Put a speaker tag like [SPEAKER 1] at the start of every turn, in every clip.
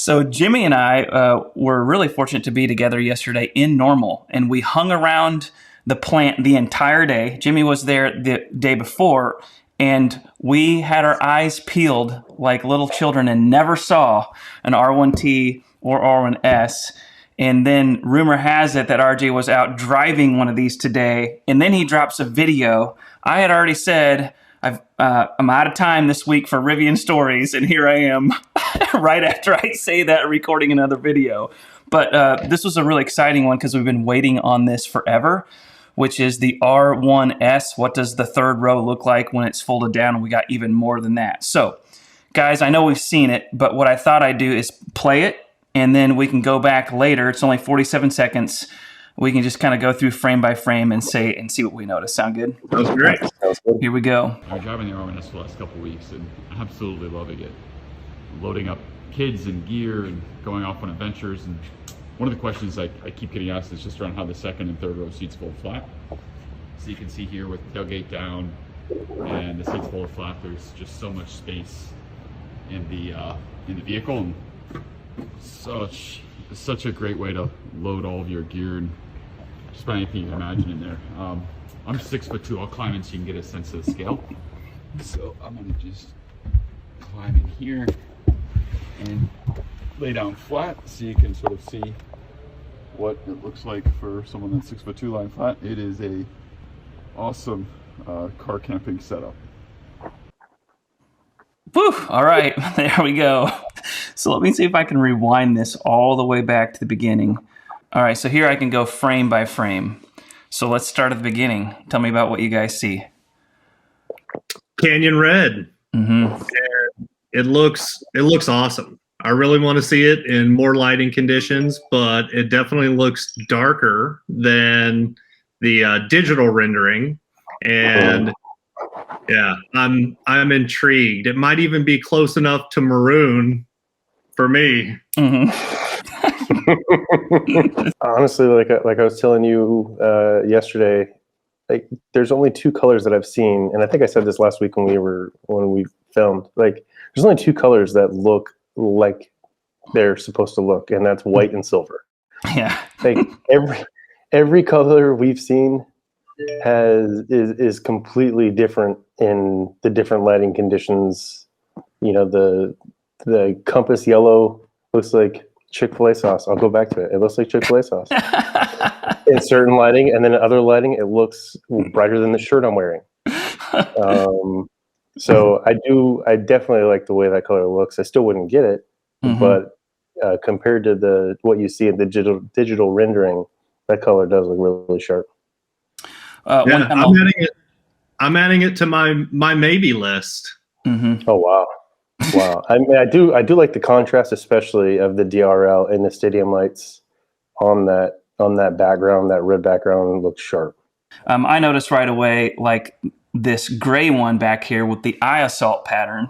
[SPEAKER 1] So Jimmy and I were really fortunate to be together yesterday in Normal, and we hung around the plant the entire day. Jimmy was there the day before, and we had our eyes peeled like little children and never saw an R1T or R1S. And then rumor has it that RJ was out driving one of these today, and then he drops a video. I had already said, I'm out of time this week for Rivian stories, and here I am right after I say that, recording another video. But this was a really exciting one because we've been waiting on this forever, which is the R1S. What does the third row look like when it's folded down? And we got even more than that. So, guys, I know we've seen it, but what I thought I'd do is play it, and then we can go back later. It's only 47 seconds. We can just kind of go through frame by frame and see what we notice. Sound good?
[SPEAKER 2] Sounds great.
[SPEAKER 1] Here we go.
[SPEAKER 3] I've been driving the R1S for the last couple of weeks and absolutely loving it. Loading up kids and gear and going off on adventures. And one of the questions I keep getting asked is just around how the second and third row seats fold flat. So you can see here with the tailgate down and the seats fold flat, there's just so much space in the vehicle, and such a great way to load all of your gear and just about anything you can imagine in there. I'm 6'2". I'll climb in so you can get a sense of the scale. So I'm gonna just climb in here and lay down flat so you can sort of see what it looks like for someone that's 6'2" lying flat. It is a awesome car camping setup.
[SPEAKER 1] Whew, all right, there we go. So let me see if I can rewind this all the way back to the beginning. All right, so here I can go frame by frame. So let's start at the beginning. Tell me about what you guys see.
[SPEAKER 2] Canyon red.
[SPEAKER 1] Mm-hmm.
[SPEAKER 2] It looks awesome. I really want to see it in more lighting conditions, but it definitely looks darker than the digital rendering. And yeah, I'm intrigued. It might even be close enough to maroon for me.
[SPEAKER 1] Mm-hmm.
[SPEAKER 4] Honestly, like I was telling you yesterday, like there's only two colors that I've seen, and I think I said this last week when we filmed. Like there's only two colors that look like they're supposed to look, and that's white and silver.
[SPEAKER 1] Yeah.
[SPEAKER 4] Like every color we've seen is completely different in the different lighting conditions. You know, the Compass yellow looks like Chick-fil-A sauce. I'll go back to it. It looks like Chick-fil-A sauce in certain lighting, and then in other lighting, it looks brighter than the shirt I'm wearing. So I definitely like the way that color looks. I still wouldn't get it, but compared to what you see in the digital rendering, that color does look really, really sharp.
[SPEAKER 2] I'm adding it to my maybe list.
[SPEAKER 1] Mm-hmm.
[SPEAKER 4] Oh wow. Wow. I mean, I do like the contrast, especially of the DRL and the stadium lights on that background. That red background looks sharp.
[SPEAKER 1] I noticed right away, like this gray one back here with the eye assault pattern,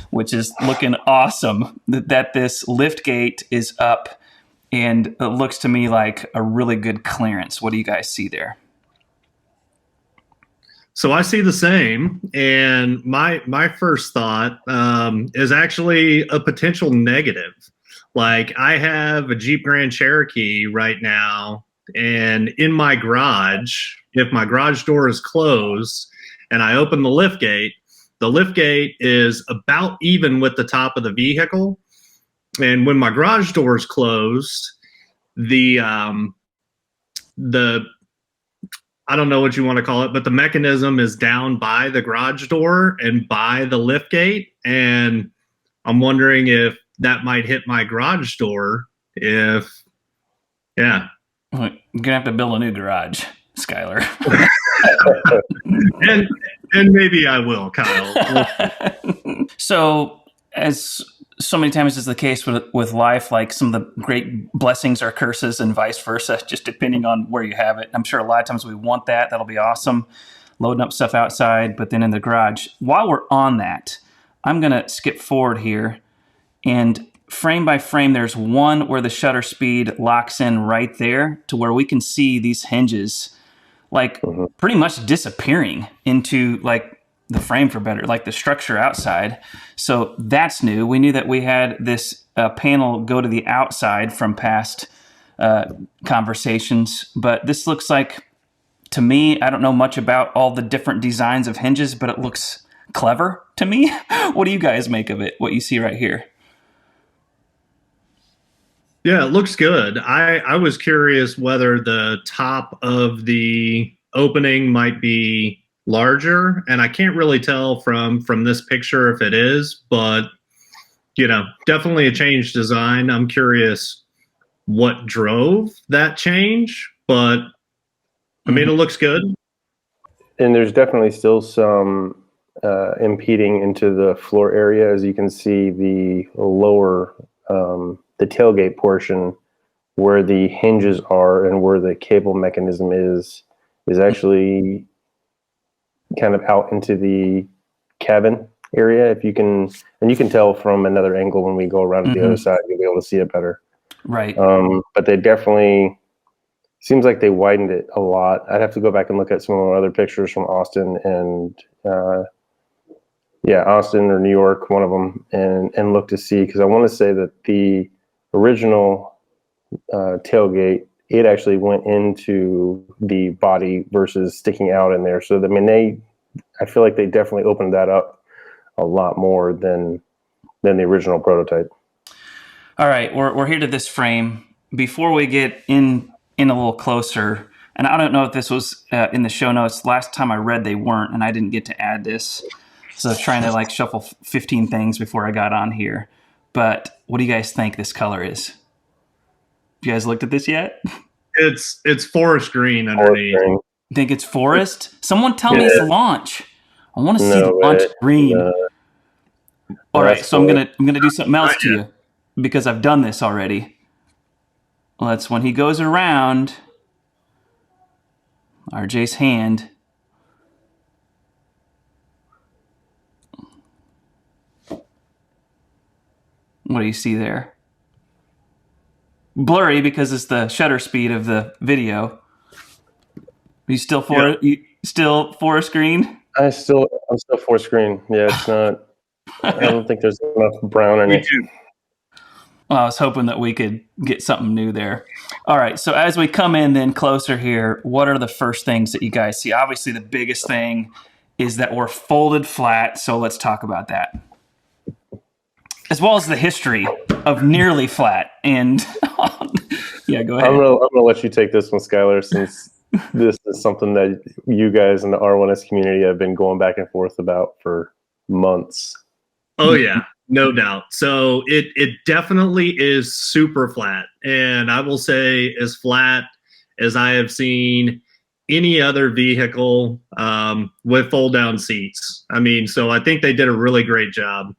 [SPEAKER 1] which is looking awesome. That this lift gate is up, and it looks to me like a really good clearance. What do you guys see there?
[SPEAKER 2] So I see the same, and my first thought is actually a potential negative. Like I have a Jeep Grand Cherokee right now, and in my garage, if my garage door is closed and I open the lift gate is about even with the top of the vehicle. And when my garage door is closed, the I don't know what you want to call it, but the mechanism is down by the garage door and by the lift gate. And I'm wondering if that might hit my garage door yeah.
[SPEAKER 1] You're going to have to build a new garage, Skylar.
[SPEAKER 2] and maybe I will, Kyle.
[SPEAKER 1] So as so many times is the case with life, like some of the great blessings are curses and vice versa, just depending on where you have it. I'm sure a lot of times we want that. That'll be awesome, loading up stuff outside, but then in the garage. While we're on that, I'm going to skip forward here, and frame by frame, there's one where the shutter speed locks in right there to where we can see these hinges like pretty much disappearing into like the frame for better, like the structure outside. So that's new. We knew that we had this panel go to the outside from past conversations, but this looks like, to me, I don't know much about all the different designs of hinges, but it looks clever to me. What do you guys make of it, what you see right here?
[SPEAKER 2] Yeah, it looks good. I was curious whether the top of the opening might be larger, and I can't really tell from this picture if it is, but definitely a changed design. I'm curious what drove that change, but I mean, it looks good.
[SPEAKER 4] And there's definitely still some impeding into the floor area. As you can see, the lower, the tailgate portion where the hinges are and where the cable mechanism is actually kind of out into the cabin area. If you can, and you can tell from another angle when we go around to the other side, you'll be able to see it better.
[SPEAKER 1] Right.
[SPEAKER 4] But they definitely, seems like they widened it a lot. I'd have to go back and look at some of the other pictures from Austin and Austin or New York, one of them, and look to see, because I want to say that the original tailgate, it actually went into the body versus sticking out in there. So I mean, I feel like they definitely opened that up a lot more than the original prototype.
[SPEAKER 1] All right, we're here to this frame. Before we get in a little closer, and I don't know if this was in the show notes. Last time I read, they weren't, and I didn't get to add this. So I was trying to shuffle 15 things before I got on here. But what do you guys think this color is? You guys looked at this yet?
[SPEAKER 2] It's forest green underneath.
[SPEAKER 1] You think it's forest? Someone tell me it's launch. I want to see the launch green. All right, so I'm gonna do something else to you, because I've done this already. Let's, when he goes around RJ's hand, what do you see there? Blurry because it's the shutter speed of the video. You still still forest green?
[SPEAKER 4] I'm still forest green. Yeah, it's not. I don't think there's enough brown in it.
[SPEAKER 1] Well, I was hoping that we could get something new there. All right, so as we come in then closer here, what are the first things that you guys see? Obviously, the biggest thing is that we're folded flat, so let's talk about that. As well as the history of nearly flat. And yeah, go ahead.
[SPEAKER 4] I'm gonna let you take this one, Skylar, since this is something that you guys in the R1S community have been going back and forth about for months.
[SPEAKER 2] Oh yeah, no doubt. So it definitely is super flat, and I will say as flat as I have seen any other vehicle with fold down seats. I mean, so I think they did a really great job.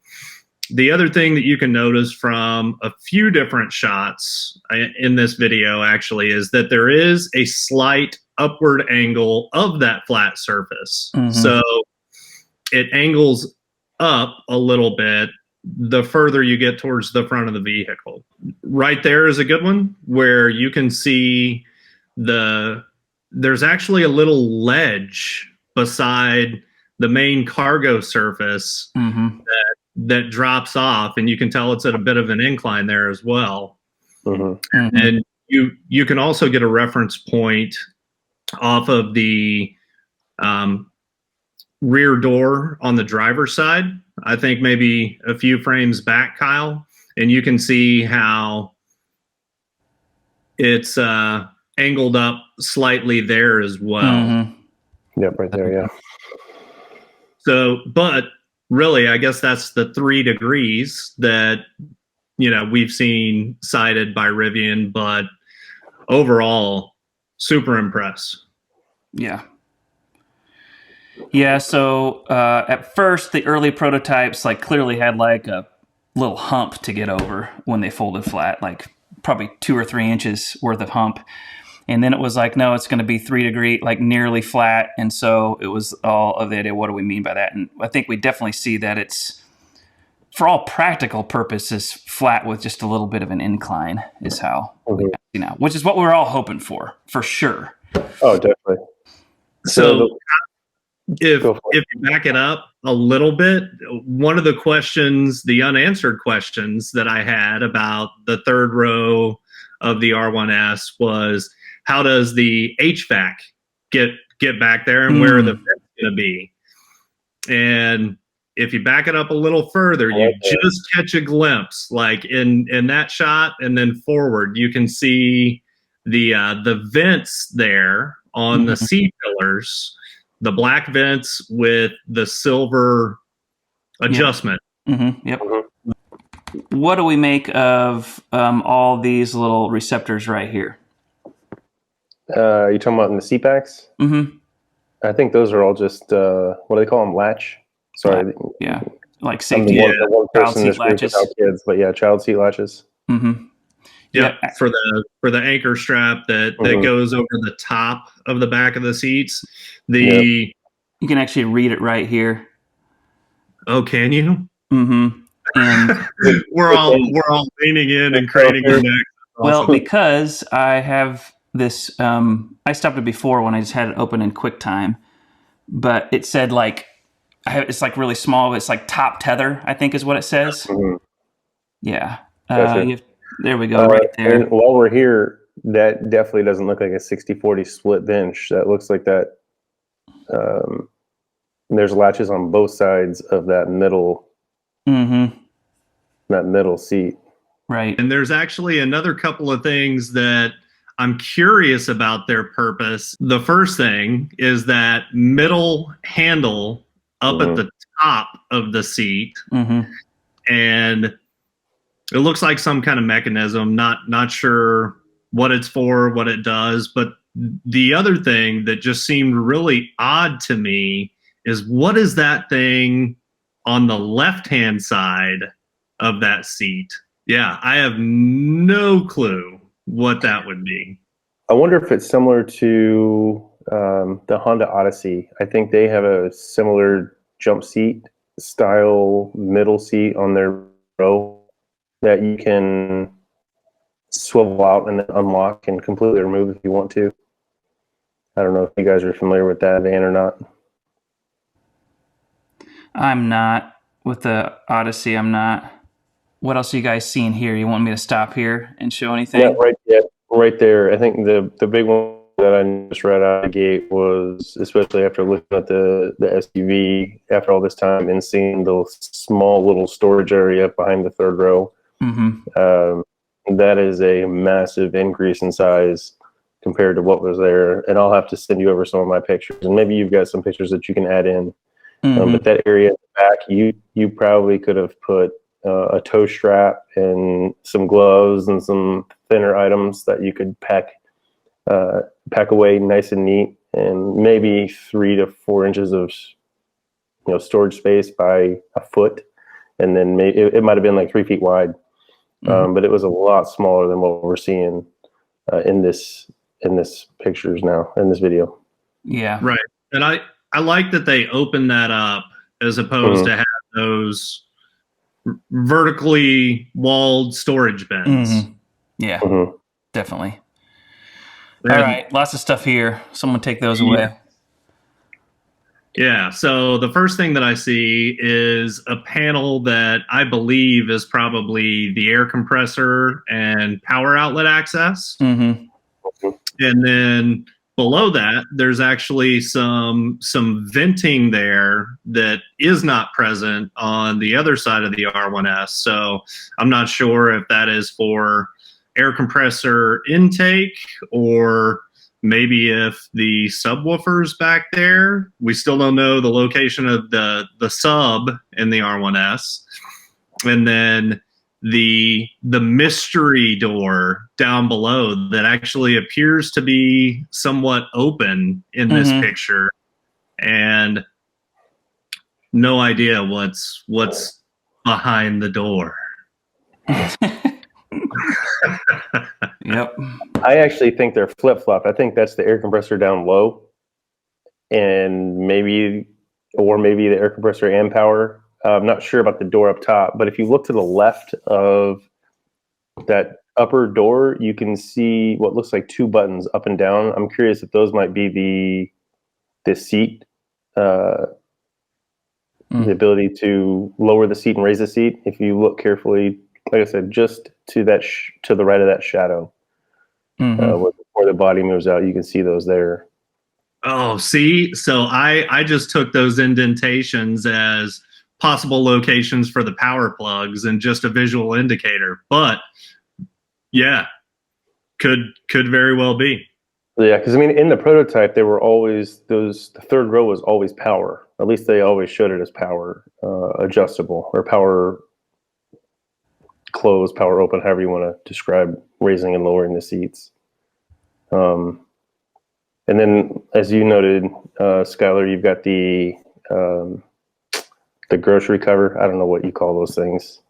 [SPEAKER 2] The other thing that you can notice from a few different shots in this video actually is that there is a slight upward angle of that flat surface. So it angles up a little bit the further you get towards the front of the vehicle. Right there is a good one where you can see there's actually a little ledge beside the main cargo surface that drops off, and you can tell it's at a bit of an incline there as well. And you can also get a reference point off of the rear door on the driver's side. I think maybe a few frames back, Kyle, and you can see how it's angled up slightly there as well.
[SPEAKER 4] Yep, right there, yeah.
[SPEAKER 2] So, but really, I guess that's the 3 degrees that, we've seen cited by Rivian, but overall, super impressed.
[SPEAKER 1] Yeah. Yeah, so at first, the early prototypes clearly had a little hump to get over when they folded flat, probably 2 or 3 inches worth of hump. And then it was no, it's going to be 3 degree, nearly flat. And so it was all of the idea, what do we mean by that? And I think we definitely see that it's, for all practical purposes, flat with just a little bit of an incline is how, which is what we were all hoping for sure.
[SPEAKER 4] Oh, definitely.
[SPEAKER 2] So If
[SPEAKER 4] Go for it.
[SPEAKER 2] you back it up a little bit, one of the questions, the unanswered questions that I had about the third row of the R1S was, how does the HVAC get back there, and where are the vents going to be? And if you back it up a little further, you just catch a glimpse, like in that shot, and then forward, you can see the vents there on the C pillars, the black vents with the silver adjustment.
[SPEAKER 1] Yep. What do we make of all these little receptors right here?
[SPEAKER 4] You talking about in the seat backs?
[SPEAKER 1] Mm-hmm.
[SPEAKER 4] I think those are all just what do they call them? Latch. Sorry.
[SPEAKER 1] Yeah. Like
[SPEAKER 4] I'm
[SPEAKER 1] safety.
[SPEAKER 4] the one
[SPEAKER 1] child
[SPEAKER 4] person in
[SPEAKER 1] seat
[SPEAKER 4] this group
[SPEAKER 1] latches.
[SPEAKER 4] without kids, but yeah, child seat latches.
[SPEAKER 1] Mm-hmm.
[SPEAKER 2] Yeah, for the anchor strap that goes over the top of the back of the seats.
[SPEAKER 1] You can actually read it right here.
[SPEAKER 2] Oh, can you?
[SPEAKER 1] Mm-hmm. And
[SPEAKER 2] we're all leaning in and craning our necks.
[SPEAKER 1] Well, because I have this, I stopped it before when I just had it open in QuickTime, but it said like, it's like really small. It's like top tether, I think is what it says. Yeah.
[SPEAKER 4] Gotcha.
[SPEAKER 1] There we go, right there.
[SPEAKER 4] And while we're here, that definitely doesn't look like a 60-40 split bench. That looks like that. There's latches on both sides of that middle. That middle seat.
[SPEAKER 1] Right.
[SPEAKER 2] And there's actually another couple of things that I'm curious about their purpose. The first thing is that middle handle up at the top of the seat. And it looks like some kind of mechanism, not sure what it's for, what it does. But the other thing that just seemed really odd to me is, what is that thing on the left-hand side of that seat? Yeah, I have no clue what that would be.
[SPEAKER 4] I wonder if it's similar to the Honda Odyssey. I think they have a similar jump seat style middle seat on their row that you can swivel out and then unlock and completely remove if you want to. I don't know if you guys are familiar with that van or not.
[SPEAKER 1] I'm not. With the Odyssey, I'm not. What else are you guys seeing here? You want me to stop here and show anything?
[SPEAKER 4] Yeah, right there. I think the big one that I noticed right out of the gate was, especially after looking at the SUV after all this time and seeing the small little storage area behind the third row. That is a massive increase in size compared to what was there. And I'll have to send you over some of my pictures, and maybe you've got some pictures that you can add in. But that area in the back, you probably could have put a toe strap and some gloves and some thinner items that you could pack away nice and neat, and maybe 3 to 4 inches of storage space by a foot, and then maybe it might have been like 3 feet wide, but it was a lot smaller than what we're seeing in this pictures now in this video.
[SPEAKER 1] Yeah,
[SPEAKER 2] right. And I like that they opened that up as opposed to have those vertically walled storage bins.
[SPEAKER 1] Yeah, definitely. All right, lots of stuff here. Someone take those away.
[SPEAKER 2] Yeah, so the first thing that I see is a panel that I believe is probably the air compressor and power outlet access. And then below that, there's actually some venting there that is not present on the other side of the R1S. So I'm not sure if that is for air compressor intake, or maybe if the subwoofer's back there. We still don't know the location of the sub in the R1S. And then the mystery door down below that actually appears to be somewhat open in this picture, and no idea what's behind the door.
[SPEAKER 1] Yep.
[SPEAKER 4] I actually think they're flip-flop. I think that's the air compressor down low, and maybe the air compressor and power. I'm not sure about the door up top, but if you look to the left of that upper door, you can see what looks like 2 buttons up and down. I'm curious if those might be the seat the ability to lower the seat and raise the seat. If you look carefully, like I said, just to that to the right of that shadow, where the body moves out, you can see those there.
[SPEAKER 2] Oh, see, so I just took those indentations as possible locations for the power plugs and just a visual indicator. But yeah, could very well be.
[SPEAKER 4] Yeah, because I mean, in the prototype, they were always those. The third row was always power. At least they always showed it as power adjustable or power close, power open, however you want to describe raising and lowering the seats. And then, as you noted, Skylar, you've got the grocery cover. I don't know what you call those things.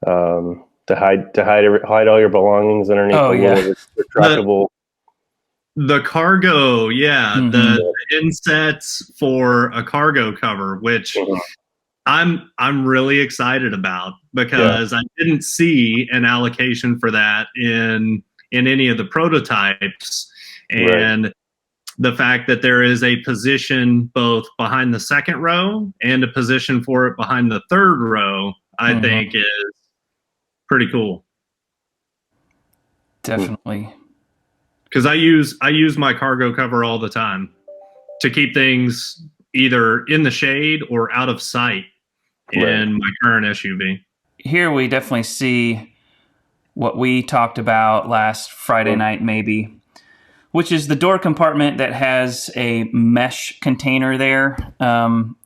[SPEAKER 4] To hide all your belongings underneath little retractable.
[SPEAKER 2] The cargo, the insets for a cargo cover, which I'm really excited about because I didn't see an allocation for that in any of the prototypes, and the fact that there is a position both behind the second row and a position for it behind the third row, I think is pretty cool.
[SPEAKER 1] Definitely.
[SPEAKER 2] Because I use my cargo cover all the time to keep things either in the shade or out of sight in my current SUV.
[SPEAKER 1] Here we definitely see what we talked about last Friday night, maybe, which is the door compartment that has a mesh container there. On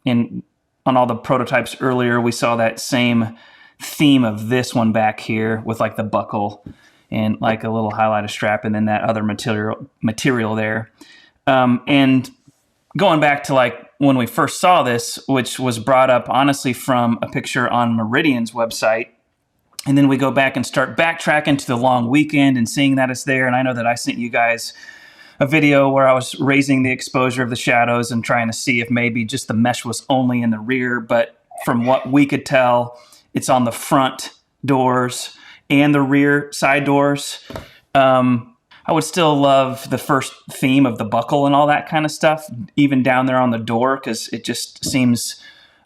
[SPEAKER 1] all the prototypes earlier, we saw that same theme of this one back here with like the buckle and like a little highlighter strap, and then that other material there. And going back to like when we first saw this, which was brought up honestly from a picture on Meridian's website, and then we go back and start backtracking to the long weekend and seeing that it's there. And I know that I sent you guys a video where I was raising the exposure of the shadows and trying to see if maybe just the mesh was only in the rear, but from what we could tell, it's on the front doors and the rear side doors. I would still love the first theme of the buckle and all that kind of stuff, even down there on the door, because it just seems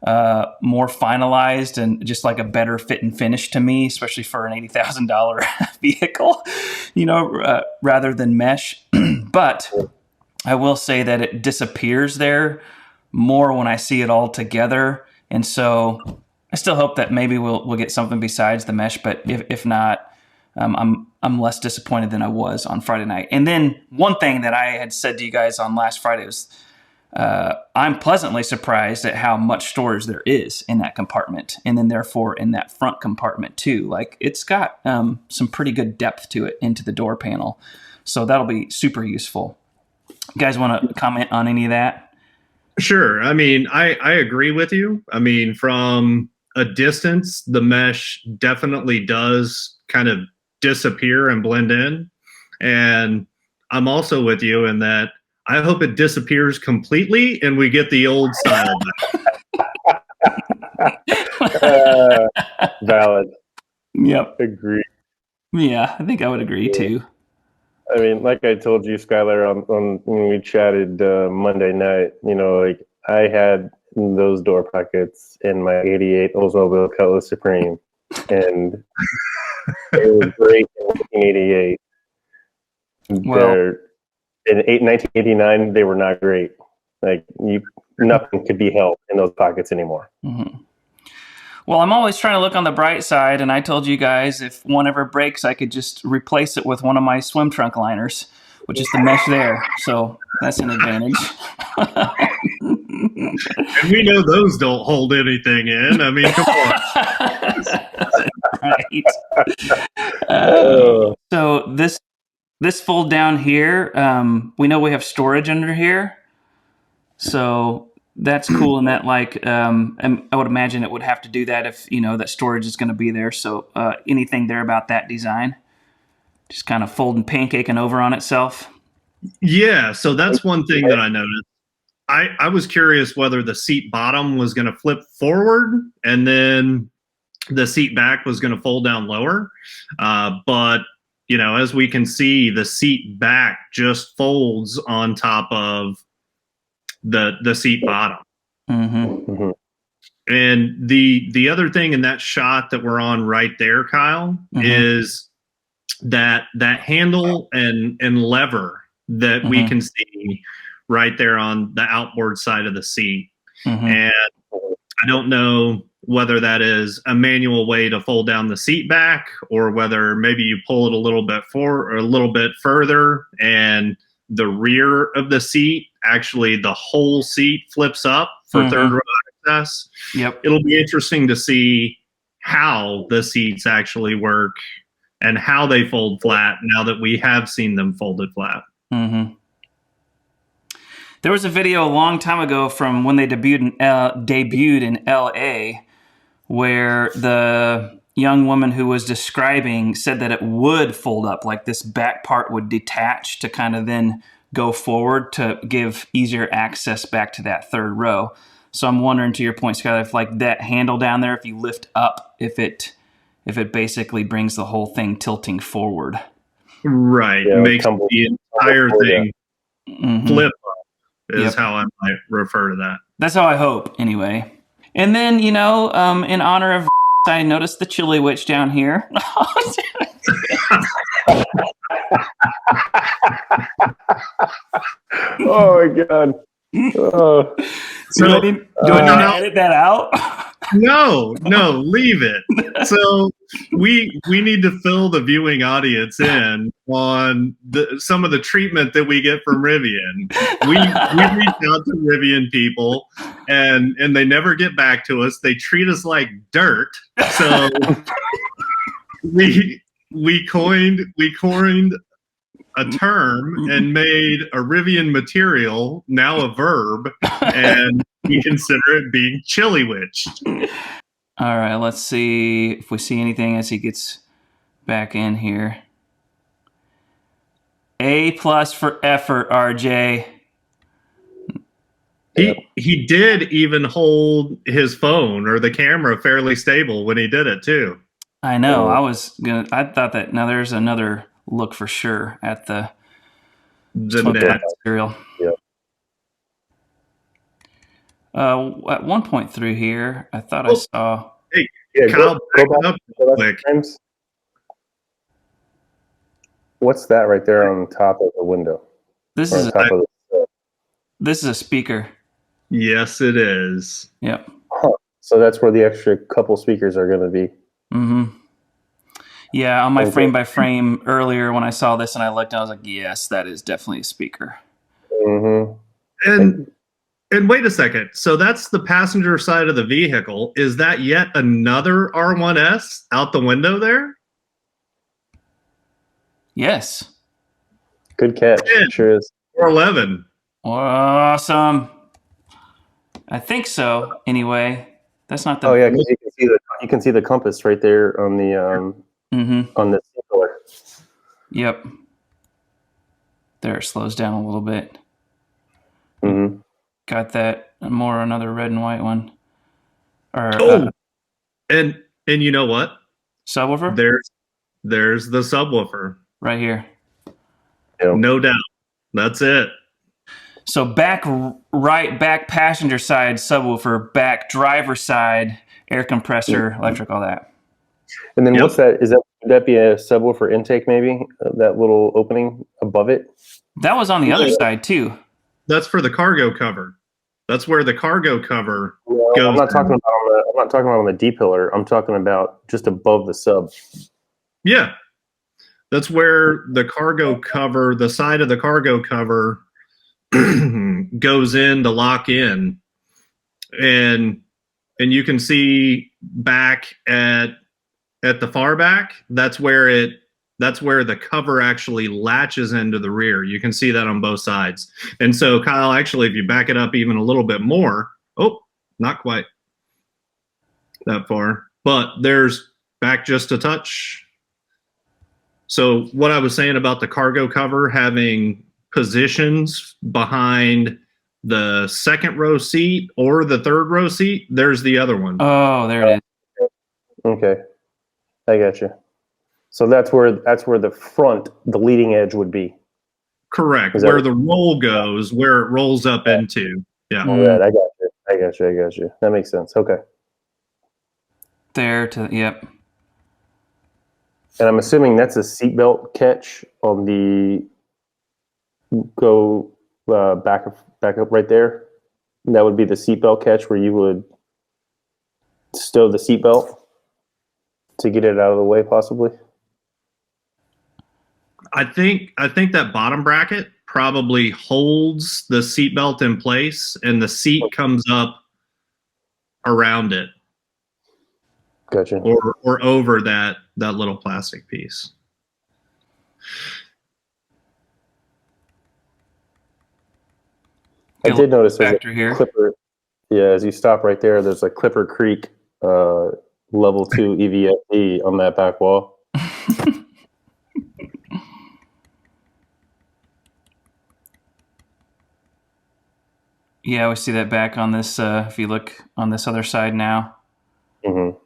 [SPEAKER 1] more finalized and just like a better fit and finish to me, especially for an $80,000 vehicle, rather than mesh. But I will say that it disappears there more when I see it all together. And so I still hope that maybe we'll get something besides the mesh, but if not, I'm less disappointed than I was on Friday night. And then one thing that I had said to you guys on last Friday was I'm pleasantly surprised at how much storage there is in that compartment, and then therefore in that front compartment too. Like it's got some pretty good depth to it into the door panel, so that'll be super useful. You guys want to comment on any of that?
[SPEAKER 2] Sure. I mean, I agree with you. I mean, from a distance, the mesh definitely does kind of disappear and blend in. And I'm also with you in that I hope it disappears completely and we get the old style
[SPEAKER 4] back. Valid.
[SPEAKER 1] Yep.
[SPEAKER 4] Agree.
[SPEAKER 1] Yeah, I think I would agree too.
[SPEAKER 4] I mean, like I told you, Skylar, on when we chatted Monday night, like I had those door pockets in my 88 Oldsmobile Cutlass Supreme, and it was great in 1988. In 1989, they were not great. Like nothing could be held in those pockets anymore.
[SPEAKER 1] Mm-hmm. Well, I'm always trying to look on the bright side, and I told you guys if one ever breaks, I could just replace it with one of my swim trunk liners, which is the mesh there. So that's an advantage.
[SPEAKER 2] And we know those don't hold anything in. I mean, come on.
[SPEAKER 1] Right. So this fold down here, we know we have storage under here. So that's cool. And that I would imagine it would have to do that if, that storage is going to be there. So anything there about that design? Just kind of folding, pancaking over on itself?
[SPEAKER 2] Yeah, so that's one thing that I noticed. I was curious whether the seat bottom was going to flip forward and then the seat back was going to fold down lower. But, as we can see, the seat back just folds on top of the seat bottom.
[SPEAKER 1] Mm-hmm.
[SPEAKER 4] Mhm.
[SPEAKER 2] And the other thing in that shot that we're on right there, Kyle, is that handle and lever that we can see right there on the outboard side of the seat. And I don't know whether that is a manual way to fold down the seat back, or whether maybe you pull it a little bit forward or a little bit further, and the rear of the seat, actually the whole seat flips up for third row access.
[SPEAKER 1] Yep.
[SPEAKER 2] It'll be interesting to see how the seats actually work and how they fold flat now that we have seen them folded flat.
[SPEAKER 1] There was a video a long time ago from when they debuted in LA, where the young woman who was describing said that it would fold up, like this back part would detach to kind of then go forward to give easier access back to that third row. So I'm wondering, to your point, Skylar, if like that handle down there, if you lift up, if it basically brings the whole thing tilting forward.
[SPEAKER 2] Right.
[SPEAKER 4] Yeah,
[SPEAKER 2] makes the entire thing flip up is how I might refer to that.
[SPEAKER 1] That's how I hope, anyway. And then, in honor of I noticed the chili witch down here.
[SPEAKER 4] Oh my God. Oh.
[SPEAKER 1] Do I need to edit that out?
[SPEAKER 2] No, leave it. So we need to fill the viewing audience in on some of the treatment that we get from Rivian. We reach out to Rivian people, and they never get back to us. They treat us like dirt. So we coined a term and made a Rivian material, now a verb, and we consider it being chili witched.
[SPEAKER 1] All right, let's see if we see anything as he gets back in here. A+ for effort, RJ.
[SPEAKER 2] He did even hold his phone or the camera fairly stable when he did it too.
[SPEAKER 1] I know. I thought that now there's another look for sure at the
[SPEAKER 2] net
[SPEAKER 1] material.
[SPEAKER 4] Yeah.
[SPEAKER 1] At one point through here, I thought I saw.
[SPEAKER 2] Hey,
[SPEAKER 4] Yeah,
[SPEAKER 2] Kyle,
[SPEAKER 4] go
[SPEAKER 2] back
[SPEAKER 4] back
[SPEAKER 2] up quick.
[SPEAKER 4] times. What's that right there on top of the window?
[SPEAKER 1] This
[SPEAKER 4] Or
[SPEAKER 1] is
[SPEAKER 4] on top of
[SPEAKER 1] this is a speaker.
[SPEAKER 2] Yes, it is.
[SPEAKER 1] Yep.
[SPEAKER 4] So that's where the extra couple speakers are going to be.
[SPEAKER 1] Yeah, on my frame by frame earlier when I saw this and I looked, I was like, yes, that is definitely a speaker.
[SPEAKER 2] And wait a second. So that's the passenger side of the vehicle. Is that yet another R1S out the window there?
[SPEAKER 1] Yes.
[SPEAKER 4] Good catch. Sure is.
[SPEAKER 2] 411.
[SPEAKER 1] Awesome. I think so. Anyway, that's not the.
[SPEAKER 4] Oh yeah, because you can see the compass right there on the on the color.
[SPEAKER 1] Yep. There, it slows down a little bit. Got that. More another red and white one. Or
[SPEAKER 2] and you know what?
[SPEAKER 1] Subwoofer.
[SPEAKER 2] There's the subwoofer
[SPEAKER 1] Right here.
[SPEAKER 4] Yep.
[SPEAKER 2] No doubt. That's it.
[SPEAKER 1] So back passenger side subwoofer, back driver side air compressor, electric, all that.
[SPEAKER 4] And then what's that? Would that be a subwoofer intake maybe? That little opening above it?
[SPEAKER 1] That was on the other side too.
[SPEAKER 2] That's for the cargo cover. That's where the cargo cover goes.
[SPEAKER 4] I'm not talking about on the D pillar. I'm talking about just above the sub.
[SPEAKER 2] Yeah. That's where the cargo cover, the side of the cargo cover goes in to lock in. And you can see back at the far back, that's where the cover actually latches into the rear. You can see that on both sides. And so, Kyle, actually, if you back it up even a little bit more, not quite that far, but there's back just a touch. So what I was saying about the cargo cover having positions behind the second row seat or the third row seat, there's the other one.
[SPEAKER 1] Oh, there it is.
[SPEAKER 4] Okay. I got you. So that's where the front, the leading edge would be.
[SPEAKER 2] Correct. Where the roll goes, where it rolls up into. Yeah.
[SPEAKER 4] Right. I got got you. I got you. That makes sense. Okay.
[SPEAKER 1] There to yep.
[SPEAKER 4] And I'm assuming that's a seatbelt catch on the back up right there. That would be the seatbelt catch where you would stow the seatbelt to get it out of the way, possibly.
[SPEAKER 2] I think that bottom bracket probably holds the seatbelt in place, and the seat comes up around it.
[SPEAKER 4] Gotcha.
[SPEAKER 2] Or over that little plastic piece.
[SPEAKER 4] I did notice there's
[SPEAKER 1] factor
[SPEAKER 4] a
[SPEAKER 1] here.
[SPEAKER 4] clipper. Yeah, as you stop right there, there's a Clipper Creek level 2 EVSE on that back wall.
[SPEAKER 1] Yeah, we see that back on this. If you look on this other side now.
[SPEAKER 4] Mm-hmm.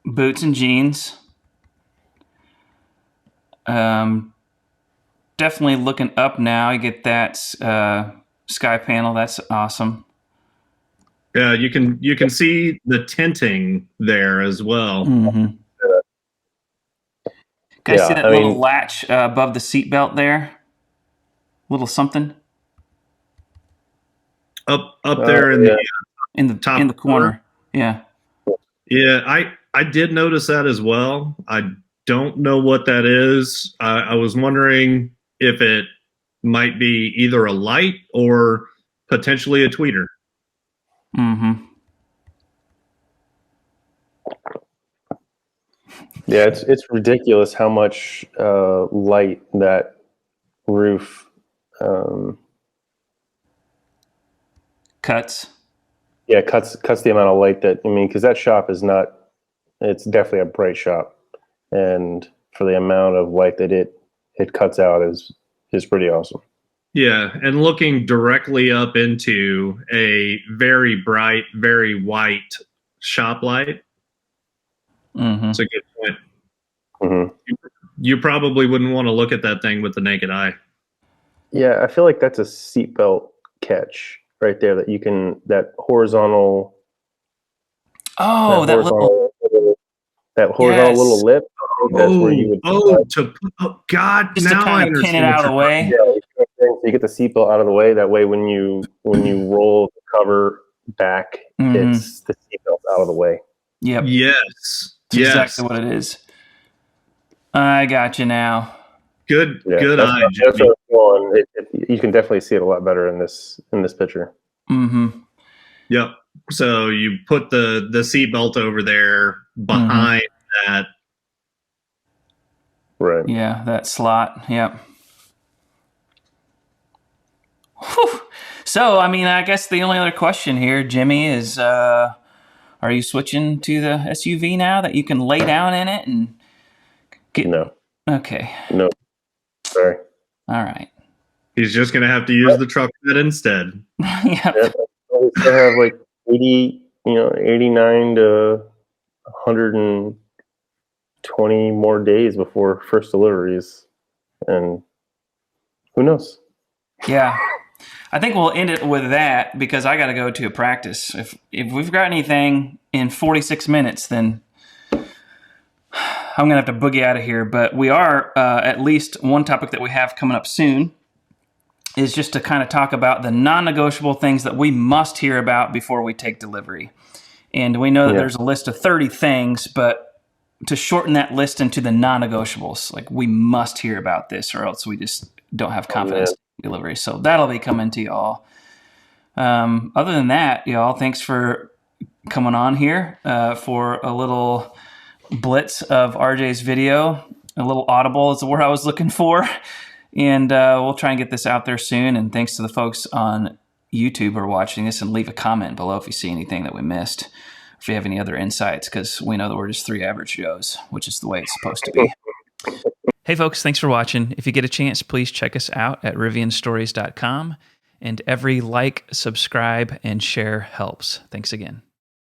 [SPEAKER 1] Boots and jeans. Definitely looking up now. You get that sky panel. That's awesome.
[SPEAKER 2] Yeah, you can see the tinting there as well.
[SPEAKER 1] Mm-hmm. Guys, see that little latch above the seatbelt there? Little something
[SPEAKER 2] Up there in the top
[SPEAKER 1] in the corner. Yeah.
[SPEAKER 2] Yeah, I did notice that as well. I don't know what that is. I was wondering if it might be either a light or potentially a tweeter.
[SPEAKER 1] Mm-hmm.
[SPEAKER 4] Yeah, it's ridiculous how much light that roof
[SPEAKER 1] cuts.
[SPEAKER 4] Yeah, cuts the amount of light that, I mean, because that shop is not. It's definitely a bright shop, and for the amount of light that it cuts out is pretty awesome.
[SPEAKER 2] Yeah, and looking directly up into a very bright, very white shop light.
[SPEAKER 1] Mm-hmm.
[SPEAKER 2] That's a good point.
[SPEAKER 4] Mm-hmm.
[SPEAKER 2] You probably wouldn't want to look at that thing with the naked eye.
[SPEAKER 4] Yeah, I feel like that's a seatbelt catch right there. That horizontal.
[SPEAKER 1] Oh, that horizontal
[SPEAKER 4] yes. Little lip. That's where you would.
[SPEAKER 2] God!
[SPEAKER 1] Just
[SPEAKER 2] now
[SPEAKER 1] to kind of pin it out of the way.
[SPEAKER 4] Yeah, so you get the seatbelt out of the way. That way, when you roll the cover back, it's the seatbelt out of the way.
[SPEAKER 1] Yep.
[SPEAKER 2] Yes.
[SPEAKER 1] That's exactly what it is. I got you now.
[SPEAKER 2] Good eye.
[SPEAKER 4] That's what it's going. You can definitely see it a lot better in this picture.
[SPEAKER 1] Mm-hmm.
[SPEAKER 2] Yep. So you put the seatbelt over there behind that.
[SPEAKER 4] Right.
[SPEAKER 1] Yeah, that slot. Yep. Whew. So, I mean, I guess the only other question here, Jimmy, is are you switching to the SUV now that you can lay down in it and get?
[SPEAKER 4] No.
[SPEAKER 1] Okay.
[SPEAKER 4] No. Sorry.
[SPEAKER 1] All right.
[SPEAKER 2] He's just going to have to use the truck bed instead.
[SPEAKER 1] Yep.
[SPEAKER 4] We still have like 89 to 120 more days before first deliveries, and who knows?
[SPEAKER 1] Yeah. I think we'll end it with that because I got to go to a practice. If we've got anything in 46 minutes, then I'm going to have to boogie out of here. But we are, at least one topic that we have coming up soon is just to kind of talk about the non-negotiable things that we must hear about before we take delivery. And we know that there's a list of 30 things, but to shorten that list into the non-negotiables, like we must hear about this or else we just don't have confidence in delivery. So that'll be coming to y'all. Other than that, y'all, thanks for coming on here for a little blitz of RJ's video. A little audible is the word I was looking for. And we'll try and get this out there soon. And thanks to the folks on YouTube who are watching this, and leave a comment below if you see anything that we missed. If you have any other insights, because we know that we're just three average Joes, which is the way it's supposed to be. Hey, folks, thanks for watching. If you get a chance, please check us out at rivianstories.com. And every like, subscribe, and share helps. Thanks again.